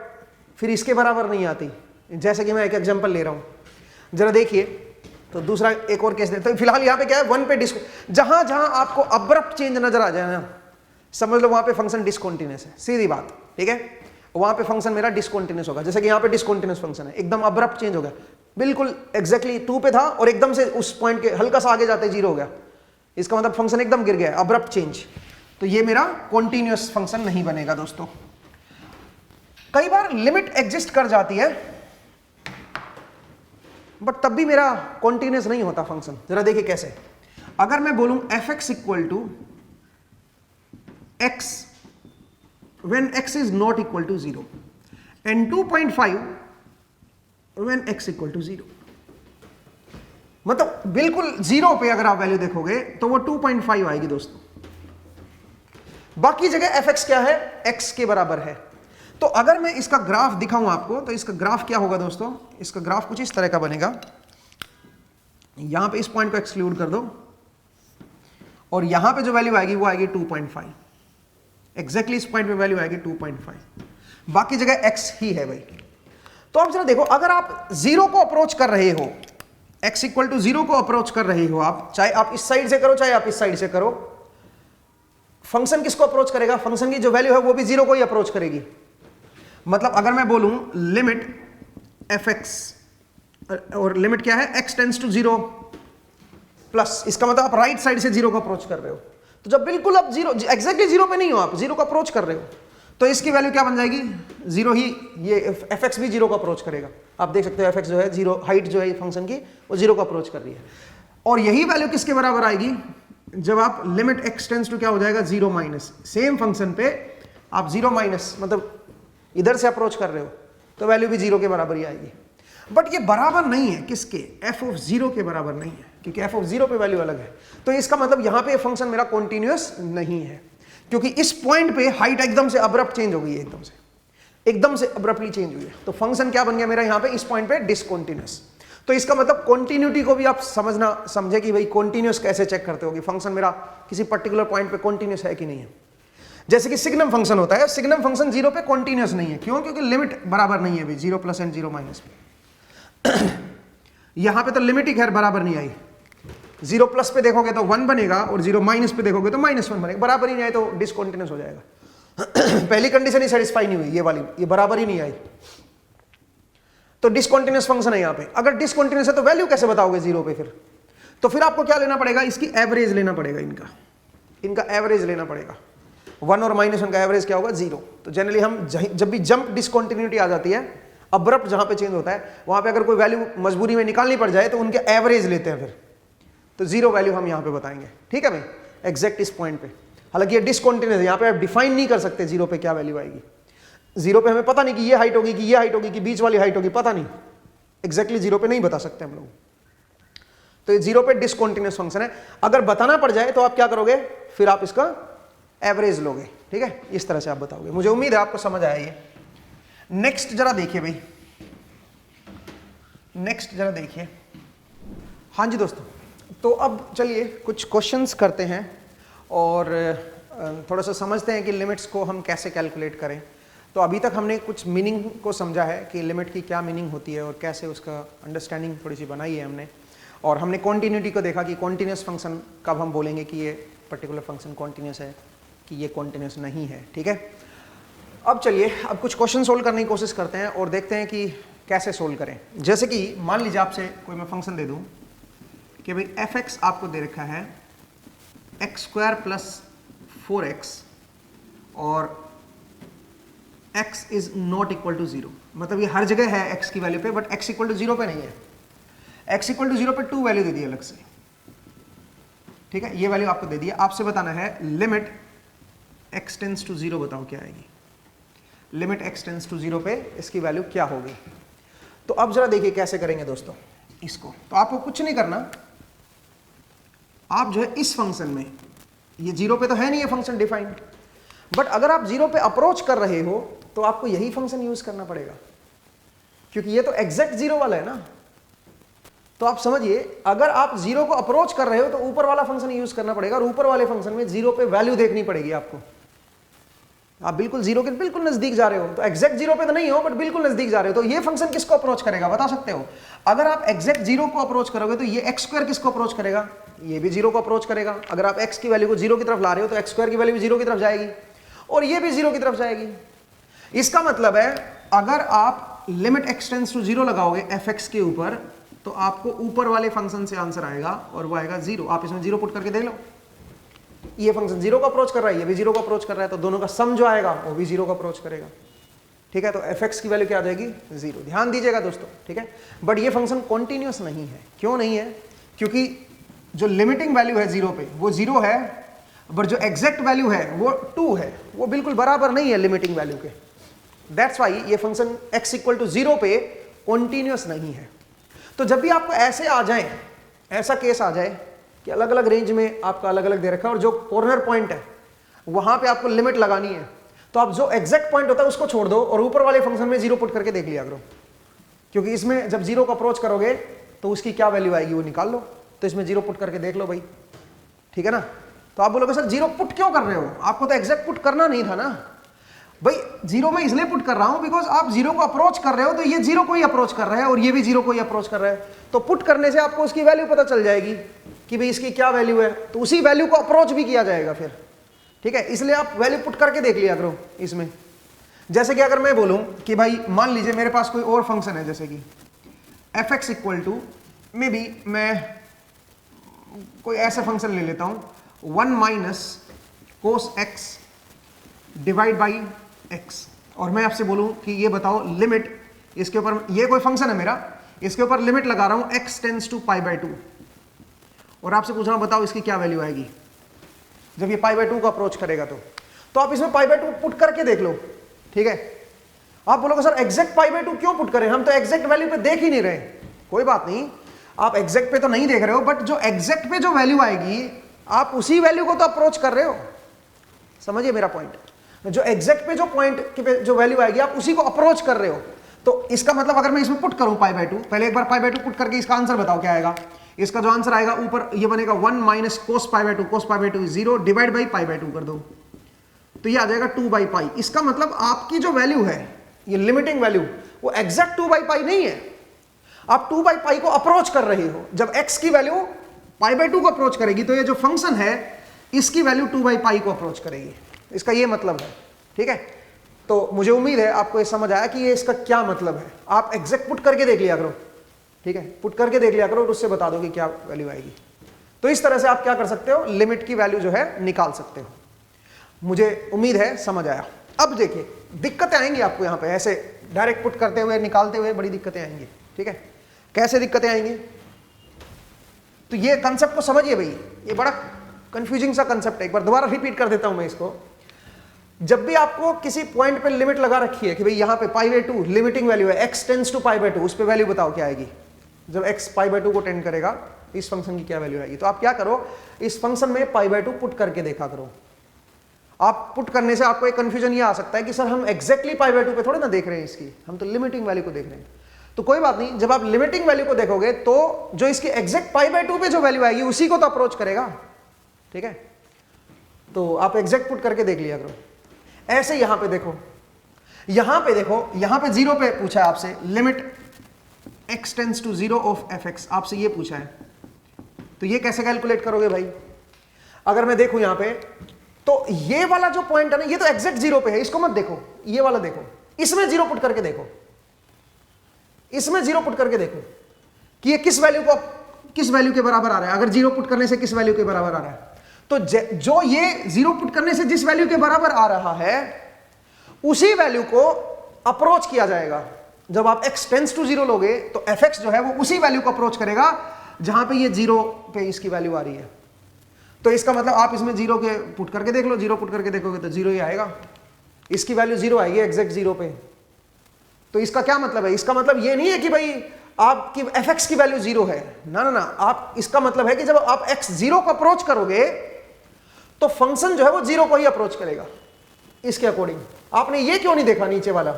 फिर इसके बराबर नहीं आती। जैसे कि मैं एक एग्जांपल ले रहा हूं, जरा देखिए। तो दूसरा एक और केस देते हैं। फिलहाल यहां पे क्या है, 1 पे जहां जहां आपको अब्रप्ट चेंज नजर आ जाए ना, समझ लो वहां पे फंक्शन डिसकंटीन्यूअस है, सीधी बात, ठीक है। वहां पे फंक्शन मेरा डिसकंटीन्यूअस होगा। जैसे कि यहां पे डिसकंटीन्यूअस फंक्शन है, एकदम अब्रप्ट चेंज हो गया, बिल्कुल एग्जैक्टली 2 पे था और एकदम से उस पॉइंट के हल्का सा आगे जाते 0 हो गया। इसका मतलब फंक्शन एकदम गिर गया, अब्रप्ट चेंज। तो ये मेरा कॉन्टिन्यूअस फंक्शन नहीं बनेगा दोस्तों। कई बार लिमिट एग्जिस्ट कर जाती है बट तब भी मेरा कॉन्टिन्यूअस नहीं होता फंक्शन। जरा देखिए कैसे। अगर मैं बोलूं f x equal to x when x is not equal to 0 and 2.5 when x equal to 0, मतलब बिल्कुल 0 पे अगर आप वैल्यू देखोगे तो वो 2.5 आएगी दोस्तों। बाकी जगह एफ एक्स क्या है, एक्स के बराबर है। तो अगर मैं इसका ग्राफ दिखाऊं आपको, तो इसका ग्राफ क्या होगा दोस्तों, इसका ग्राफ कुछ इस तरह का बनेगा। यहां पे इस पॉइंट को एक्सक्लूड कर दो और यहां पे जो वैल्यू आएगी वो आएगी 2.5, एग्जैक्टली इस पॉइंट पे वैल्यू आएगी 2.5, बाकी जगह x ही है भाई। तो अब जरा देखो, अगर आप 0 को अप्रोच कर रहे हो, x इक्वल टू 0 को अप्रोच कर रहे हो आप, चाहे आप इस साइड से करो चाहे आप इस साइड से करो, फंक्शन किसको अप्रोच करेगा, फंक्शन की जो वैल्यू है वो भी 0 को ही अप्रोच करेगी। मतलब अगर मैं बोलूं लिमिट एफ एक्स, और लिमिट क्या है, x टेंस टू 0 प्लस, इसका मतलब आप राइट साइड से 0 को अप्रोच कर रहे हो। तो जब बिल्कुल आप 0 एग्जैक्टली 0 पे नहीं हो, आप 0 को अप्रोच कर रहे हो, तो इसकी वैल्यू क्या बन जाएगी, 0 ही। ये एफ एक्स भी 0 को अप्रोच करेगा। आप देख सकते हो एफ एक्स जो है 0, हाइट जो है फंक्शन की वो 0 को अप्रोच कर रही है। और यही वैल्यू किसके बराबर आएगी, जब आप लिमिट x टेंस टू क्या हो जाएगा 0 माइनस, सेम फंक्शन पे आप 0 माइनस मतलब इधर से अप्रोच कर रहे हो तो वैल्यू भी 0 के बराबर ही आएगी। बट ये बराबर नहीं है किसके, f ऑफ 0 के बराबर नहीं है, क्योंकि f ऑफ 0 पे वैल्यू अलग है। तो इसका मतलब यहां पे फंक्शन मेरा कॉन्टिन्यूअस नहीं है, क्योंकि इस पॉइंट पे हाइट एकदम से अब्रप्ट चेंज हो गई है, एकदम से अब्रप्टली चेंज हुई है। तो फंक्शन क्या बन गया मेरा यहां पे, इस पॉइंट पे डिसकंटिन्यूअस। तो इसका मतलब कॉन्टिन्यूटी को भी आप समझे कि भाई कॉन्टिन्यूअस कैसे चेक करते हो कि फंक्शन मेरा किसी पर्टिकुलर पॉइंट पे कॉन्टिन्यूअस है कि नहीं है। जैसे कि सिग्नम फंक्शन होता है, सिग्नम फंक्शन 0 पे कॉन्टिन्यूअस नहीं है, क्यों, क्योंकि लिमिट बराबर नहीं है भाई, 0 प्लस एंड 0 माइनस पे। यहां पे तो लिमिट ही खैर बराबर नहीं आई, 0 प्लस पे देखोगे तो 1 बनेगा और 0 माइनस पे देखोगे तो -1 बनेगा, बराबर ही नहीं आए तो डिसकंटिन्यूअस हो जाएगा। पहली कंडीशन ही सेटिस्फाई नहीं हुई, ये वाली, ये बराबर ही नहीं आई, तो डिसकंटिन्यूअस फंक्शन है यहाँ पे। अगर डिसकंटिन्यूअस है तो वैल्यू कैसे बताओगे 0 पे फिर, तो फिर आपको क्या लेना पड़ेगा, इसकी एवरेज लेना पड़ेगा, इनका एवरेज लेना पड़ेगा। 1 और -1 का एवरेज क्या होगा 0। तो जनरली हम जब भी जंप डिसकंटिन्यूटी आ जाती है, अब्रप्ट जहां पे चेंज होता है, वहां पे अगर कोई वैल्यू मजबूरी में निकालनी पड़ जाए तो उनके एवरेज लेते हैं फिर, तो 0 वैल्यू हम यहां पे बताएंगे, ठीक है भाई, एग्जैक्ट इस पॉइंट पे। हालांकि ये डिसकंटिन्यूअस है, यहां पे आप डिफाइन नहीं कर सकते 0 पे क्या वैल्यू आएगी। 0 पे हमें पता नहीं कि ये हाइट होगी, कि ये हाइट होगी, कि बीच वाली हाइट होगी, पता नहीं, एग्जैक्टली 0 पे नहीं बता सकते हम लोग। तो ये 0 पे डिसकंटिन्यूअस फंक्शन है। अगर बताना पड़ जाए तो आप क्या करोगे, फिर आप इसका एवरेज लोगे, ठीक है, इस तरह से आप बताओगे। मुझे उम्मीद है आपको समझ आया ये। नेक्स्ट जरा देखिए भाई, नेक्स्ट जरा देखिए। हाँ जी दोस्तों, तो अब चलिए कुछ क्वेश्चंस करते हैं और थोड़ा सा समझते हैं कि लिमिट्स को हम कैसे कैलकुलेट करें। तो अभी तक हमने कुछ मीनिंग को समझा है कि लिमिट की क्या मीनिंग होती है और कैसे उसका अंडरस्टैंडिंग थोड़ी सी बनाई है हमने, और हमने कॉन्टीन्यूटी को देखा कि कॉन्टीन्यूस फंक्शन कब हम बोलेंगे कि ये पर्टिकुलर फंक्शन कॉन्टीन्यूस है, कि ये कॉन्टीन्यूस नहीं है, ठीक है। अब चलिए अब कुछ क्वेश्चन सोल्व करने की कोशिश करते हैं और देखते हैं कि कैसे सोल्व करें। जैसे कि मान लीजिए आपसे कोई मैं फंक्शन दे दूं कि भाई एफ एक्स आपको दे रखा है एक्स स्क्वायर प्लस 4x और x is not equal to 0, मतलब ये हर जगह है x की वैल्यू पे, बट x इक्वल टू 0 पे नहीं है। x इक्वल टू 0 पे 2 वैल्यू दे दी अलग से, ठीक है, ये वैल्यू आपको दे दी। आपसे बताना है लिमिट x टेंस टू 0, बताओ क्या आएगी। लिमिट x टेंस टू 0 पे इसकी वैल्यू क्या होगी। तो अब जरा देखिए कैसे करेंगे दोस्तों इसको। तो आपको कुछ नहीं करना, आप जो है इस फंक्शन में, ये 0 पे तो है नहीं ये फंक्शन डिफाइंड, बट अगर आप 0 पे अप्रोच कर रहे हो तो आपको यही फंक्शन यूज करना पड़ेगा, क्योंकि ये तो एग्जैक्ट 0 वाला है ना। तो आप समझिए, अगर आप 0 को अप्रोच कर रहे हो तो ऊपर वाला फंक्शन यूज करना पड़ेगा, और ऊपर वाले फंक्शन में 0 पे वैल्यू देखनी पड़ेगी आपको। आप बिल्कुल 0 के बिल्कुल नजदीक जा रहे हो, तो एग्जैक्ट 0 पे तो नहीं हो बट बिल्कुल नजदीक जा रहे हो, तो ये फंक्शन किसको अप्रोच करेगा बता सकते हो। अगर आप एग्जैक्ट 0 को अप्रोच करोगे तो ये एक्स स्क्वायर किसको अप्रोच करेगा, ये भी 0 को अप्रोच करेगा। अगर आप x की वैल्यू को 0 की तरफ ला रहे हो तो एक्स स्क्वायर की वैल्यू भी 0 की तरफ जाएगी, और ये भी 0 की तरफ जाएगी। इसका मतलब है अगर आप लिमिट x टेंस टू 0 लगाओगे fx के ऊपर, तो आपको ऊपर वाले फंक्शन से आंसर आएगा और वो आएगा 0। आप इसमें 0 पुट करके देख लो, ये फंक्शन 0 को अप्रोच कर रहा है, ये भी 0 को अप्रोच कर रहा है, तो दोनों का सम जो आएगा वो भी 0 को अप्रोच करेगा, ठीक है। तो fx की वैल्यू क्या आ जाएगी 0। ध्यान दीजिएगा दोस्तों, ठीक है। बट ये फंक्शन कॉन्टिन्यूस नहीं है। क्यों नहीं है? क्योंकि जो लिमिटिंग वैल्यू है 0 पे वो 0 है, बट जो एग्जैक्ट वैल्यू है वो 2 है, वो बिल्कुल बराबर नहीं है लिमिटिंग वैल्यू के। दैट्स वाई ये फंक्शन x इक्वल टू 0 पे कॉन्टिन्यूस नहीं है। तो जब भी आपको ऐसे आ जाए, ऐसा केस आ जाए कि अलग अलग रेंज में आपका अलग अलग दे रखा है और जो कॉर्नर पॉइंट है वहां पे आपको लिमिट लगानी है, तो आप जो एग्जैक्ट पॉइंट होता है उसको छोड़ दो और ऊपर वाले फंक्शन में 0 पुट करके देख लिया करो, क्योंकि इसमें जब 0 को अप्रोच करोगे तो उसकी क्या वैल्यू आएगी वो निकाल लो। तो इसमें 0 पुट करके देख लो भाई, ठीक है ना। तो आप बोलोगे सर 0 पुट क्यों कर रहे हो, आपको तो एग्जैक्ट पुट करना नहीं था ना। भाई 0 में इसलिए पुट कर रहा हूं बिकॉज आप 0 को अप्रोच कर रहे हो, तो ये 0 को ही अप्रोच कर रहा है और ये भी 0 को ही अप्रोच कर रहा है। तो पुट करने से आपको उसकी वैल्यू पता चल जाएगी कि भाई इसकी क्या वैल्यू है, तो उसी वैल्यू को अप्रोच भी किया जाएगा फिर, ठीक है। इसलिए आप वैल्यू पुट करके देख लिया करो इसमें। जैसे कि अगर मैं बोलूं कि भाई मान लीजिए मेरे पास कोई और फंक्शन है, जैसे कि f x equal to maybe, मैं कोई ऐसा फंक्शन ले लेता हूं 1 minus cos x divide by x, और मैं आपसे बोलूं कि ये बताओ लिमिट, इसके ऊपर ये कोई फंक्शन है मेरा, इसके ऊपर लिमिट लगा रहा हूं x tends to pi by 2, और आपसे पूछ रहा हूं बताओ इसकी क्या वैल्यू आएगी जब ये पाई बाई 2 को अप्रोच करेगा। तो आप इसमें पाई बाई 2 पुट करके देख लो, ठीक है। आप बोलोगे सर एग्जैक्ट पाई बाई 2 क्यों पुट करें, हम तो एग्जैक्ट वैल्यू पे देख ही नहीं रहे। कोई बात नहीं, आप एग्जैक्ट पे तो नहीं देख रहे हो, बट जो एग्जैक्ट पे जो वैल्यू आएगी आप उसी वैल्यू को तो अप्रोच कर रहे हो, समझिए मेरा पॉइंट। जो एग्जैक्ट पे जो पॉइंट पे जो वैल्यू आएगी आप उसी को अप्रोच कर रहे हो। तो इसका मतलब अगर मैं इसमें पुट करूं पाई बाई 2, पहले एक बार पाई बाई 2 पुट करके इसका आंसर बताओ क्या आएगा। इसका जो आंसर आएगा ऊपर ये बनेगा 1 minus cos pi by 2, cos pi by 2 0 divide by pi by 2 कर दो, तो ये आ जाएगा 2 बाई पाई। इसका मतलब आपकी जो वैल्यू है ये लिमिटिंग वैल्यू वो एग्जैक्ट 2 बाई पाई नहीं है, आप 2 बाई पाई को अप्रोच कर रहे हो। जब x की वैल्यू पाई बाई 2 को अप्रोच करेगी तो ये जो फंक्शन है इसकी वैल्यू 2 बाई पाई को अप्रोच करेगी, इसका ये मतलब है, ठीक है। तो मुझे उम्मीद है आपको ये समझ आया कि ये इसका क्या मतलब है। आप एग्जैक्ट पुट करके देख लिया करो, ठीक है, पुट करके देख लिया करो और उससे बता दो कि क्या वैल्यू आएगी। तो इस तरह से आप क्या कर सकते हो, लिमिट की वैल्यू जो है निकाल सकते हो। मुझे उम्मीद है समझ आया। अब देखिए दिक्कतें आएंगी आपको यहाँ पे, ऐसे डायरेक्ट पुट करते हुए निकालते हुए बड़ी दिक्कतें आएंगी, ठीक है। कैसे दिक्कतें आएंगी, तो ये कंसेप्ट को समझिए भाई, ये बड़ा कंफ्यूजिंग सा कंसेप्ट है। एक बार दोबारा रिपीट कर देता हूं मैं इसको। जब भी आपको किसी पॉइंट पे लिमिट लगा रखी है कि भाई यहाँ पे पाई बाई 2 लिमिटिंग वैल्यू है, x tends to pi by 2, उस पे वैल्यू बताओ क्या आएगी। जब x पाई बाई 2 को टेंड करेगा इस फंक्शन की क्या वैल्यू आएगी। तो आप क्या करो, इस फंक्शन में पाई बाई 2 पुट करके देखा करो। आप पुट करने से आपको एक कंफ्यूजन ये आ सकता है कि सर हम एग्जैक्टली पाई बाय 2 पे थोड़े ना देख रहे हैं इसकी, हम तो लिमिटिंग वैल्यू को देख रहे हैं। तो कोई बात नहीं, जब आप लिमिटिंग वैल्यू को देखोगे तो जो इसकी एग्जैक्ट पाई बाय 2 पे जो वैल्यू आएगी उसी को तो अप्रोच करेगा, ठीक है। तो आप एग्जैक्ट पुट करके देख लिया करो। ऐसे यहां पे देखो, यहां पे देखो, यहां पे 0 पे पूछा है आपसे, limit x tends to 0 of fx, आपसे ये पूछा है। तो ये कैसे कैलकुलेट करोगे भाई? अगर मैं देखूं यहां पे, तो ये वाला जो पॉइंट है ना, ये तो एग्जैक्ट 0 पे है, इसको मत देखो, ये वाला देखो, इसमें 0 पुट करके देखो, इसमें 0 पुट करके देखो कि ये किस वैल्यू के बराबर आ रहा है। अगर 0 पुट करने से किस वैल्यू के बराबर आ रहा है, तो जो ये 0 पुट करने से जिस वैल्यू के बराबर आ रहा है उसी वैल्यू को अप्रोच किया जाएगा। जब आप x टेंड्स टू 0 लोगे तो fx जो है वो उसी वैल्यू को अप्रोच करेगा जहां पे ये 0 पे इसकी वैल्यू आ रही है। तो इसका मतलब आप इसमें 0 के पुट करके देख लो, 0 पुट करके देखोगे तो 0 ही आएगा, इसकी वैल्यू 0 आएगी एग्जैक्ट 0 पे। तो इसका क्या मतलब है? इसका मतलब ये नहीं है कि भाई आपकी fx की वैल्यू 0 है, ना ना ना, आप इसका मतलब है कि जब आप x 0 को अप्रोच करोगे तो फंक्शन जो है वो 0 को ही अप्रोच करेगा इसके अकॉर्डिंग। आपने ये क्यों नहीं देखा नीचे वाला?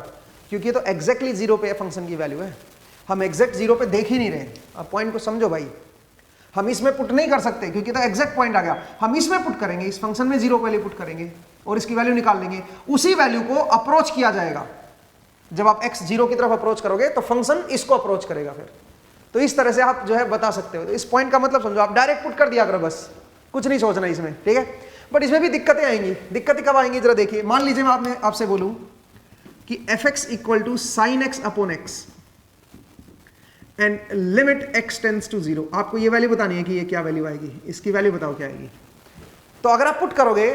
क्योंकि ये तो एग्जैक्टली 0 पे फंक्शन की वैल्यू है, हम एग्जैक्ट 0 पे देख ही नहीं रहे। आप पॉइंट को समझो भाई, हम इसमें पुट नहीं कर सकते क्योंकि तो एग्जैक्ट पॉइंट आ गया। हम इसमें पुट करेंगे, इस फंक्शन में 0 वैल्यू पुट करेंगे और इसकी वैल्यू निकाल लेंगे, उसी वैल्यू को अप्रोच किया जाएगा। जब आप x 0 की तरफ अप्रोच करोगे तो फंक्शन इसको अप्रोच करेगा फिर। तो इस तरह से आप जो है बता सकते हो। इस पॉइंट का मतलब समझो, आप डायरेक्ट पुट कर दिया करो, बस कुछ नहीं सोचना इसमें, ठीक है। बट इसमें भी दिक्कतें आएंगी। दिक्कतें कब आएंगी जरा देखिए। मान लीजिए मैं आपसे बोलूं कि fx equal to sine x upon x and limit x tends to 0। आपको ये वैल्यू बतानी है कि ये क्या वैल्यू आएगी, इसकी वैल्यू बताओ क्या आएगी। तो अगर आप पुट करोगे,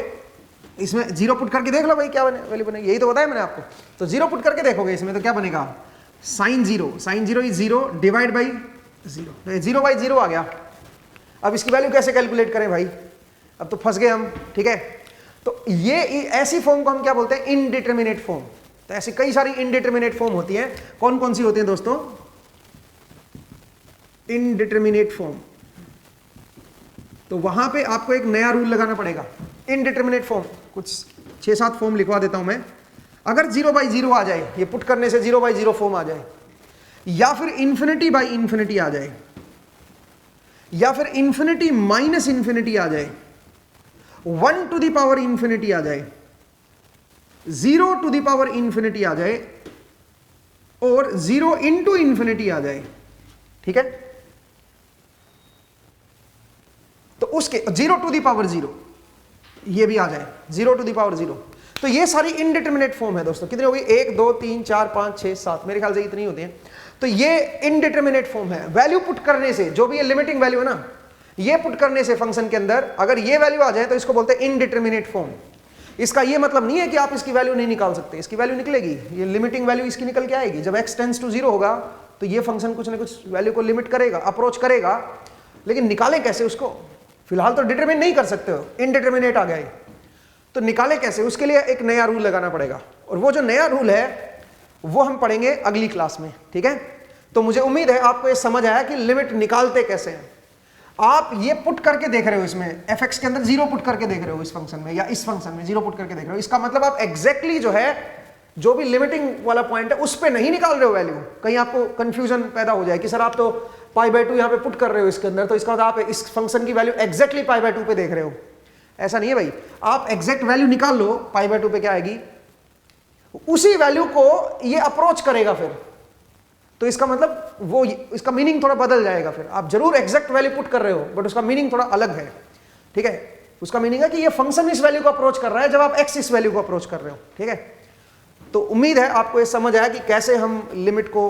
इसमें 0 पुट करके देख लो भाई क्या वैल्यू बनेगी, यही तो बताया मैंने आपको। तो 0 पुट करके देखोगे इसमें तो क्या बनेगा, sine 0 is 0 divide by 0, 0 by 0 आ गया। अब इसकी वैल्यू कैसे कैलकुलेट करें भाई, अब तो फंस गए हम, ठीक है। तो ये ऐसी फॉर्म को हम क्या बोलते हैं, इनडिटरमिनेट फॉर्म। तो ऐसी कई सारी इनडिटरमिनेट फॉर्म होती है। कौन कौन सी होती है दोस्तों? Indeterminate form. तो वहां पे आपको एक नया रूल लगाना पड़ेगा। इनडिटरमिनेट फॉर्म कुछ 6-7 फॉर्म लिखवा देता हूं मैं। अगर 0 बाई 0 आ जाए, ये पुट करने से 0 बाई 0 फॉर्म आ जाए, या फिर इंफिनिटी बाई इंफिनिटी आ जाए, या फिर इंफिनिटी माइनस इंफिनिटी आ जाए, 1 टू द पावर इंफिनिटी आ जाए, 0 टू द पावर इंफिनिटी आ जाए, और 0 इंटू इंफिनिटी आ जाए, ठीक है। तो उसके 0 टू द पावर 0 ये भी आ जाए, 0 टू द पावर 0। तो ये सारी इनडिटरमिनेट फॉर्म है दोस्तों। कितनी होगी, 1 2 3 4 5 6 7, मेरे ख्याल से इतनी होती है। तो ये इनडिटरमिनेट फॉर्म है। वैल्यू पुट करने से, जो भी ये लिमिटिंग वैल्यू है ना, ये पुट करने से फंक्शन के अंदर अगर ये वैल्यू आ जाए तो इसको बोलते हैं इनडिटरमिनेट फॉर्म। इसका ये मतलब नहीं है कि आप इसकी वैल्यू नहीं निकाल सकते, इसकी वैल्यू निकलेगी। ये लिमिटिंग वैल्यू इसकी निकल के आएगी। जब x टेंड्स टू 0 होगा तो ये फंक्शन कुछ ना कुछ वैल्यू को लिमिट करेगा, अप्रोच करेगा, लेकिन निकाले कैसे उसको, फिलहाल तो डिटरमिन नहीं कर सकते हो, इनडिटरमिनेट आ गया है, तो निकाले कैसे, उसके लिए एक नया रूल लगाना पड़ेगा। और वो जो नया रूल है वो हम पढ़ेंगे अगली क्लास में, ठीक है। तो मुझे उम्मीद है आपको ये समझ आया कि लिमिट निकालते कैसे हैं। आप ये पुट करके देख रहे हो, इसमें fx के अंदर 0 पुट करके देख रहे हो, इस फंक्शन में या इस फंक्शन में 0 पुट करके देख रहे हो। इसका मतलब आप एग्जैक्टली जो है, जो भी लिमिटिंग वाला पॉइंट है उस पे नहीं निकाल रहे हो वैल्यू। कहीं आपको कंफ्यूजन पैदा हो जाए कि सर आप तो पाई बाय 2 यहाँ पे पुट कर रहे हो इसके अंदर, तो इसका मतलब आप इस फंक्शन की वैल्यू एग्जैक्टली पाई बाय 2 पे देख रहे हो। ऐसा नहीं है भाई, आप एग्जैक्ट वैल्यू निकाल लो, पाई बाय 2 पे क्या आएगी, उसी वैल्यू को ये अप्रोच करेगा फिर। तो इसका मतलब वो, इसका मीनिंग थोड़ा बदल जाएगा। फिर आप जरूर एग्जैक्ट वैल्यू पुट कर रहे हो बट उसका मीनिंग थोड़ा अलग है, ठीक है। उसका मीनिंग है कि ये फंक्शन इस वैल्यू को अप्रोच कर रहा है जब आप x इस वैल्यू को अप्रोच कर रहे हो, ठीक है। तो उम्मीद है आपको ये समझ आया कि कैसे हम लिमिट को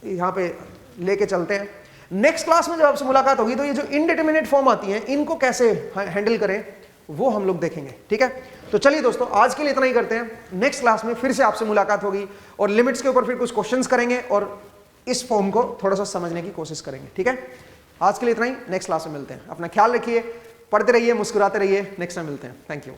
यहाँ पे लेके चलते हैं। नेक्स्ट क्लास में जब आपसे मुलाकात होगी तो ये जो इनडिटरमिनेट फॉर्म आती हैं इनको कैसे हैंडल करें वो हम लोग देखेंगे, ठीक है। तो चलिए दोस्तों, आज के लिए इतना ही करते हैं। नेक्स्ट क्लास में फिर से आपसे मुलाकात होगी और लिमिट्स के ऊपर फिर कुछ क्वेश्चंस करेंगे और इस फॉर्म को थोड़ा सा समझने की कोशिश करेंगे, ठीक है। आज के लिए इतना ही, नेक्स्ट क्लास में मिलते हैं। अपना ख्याल रखिए, पढ़ते रहिए, मुस्कुराते रहिए। नेक्स्ट टाइम मिलते हैं। Thank you.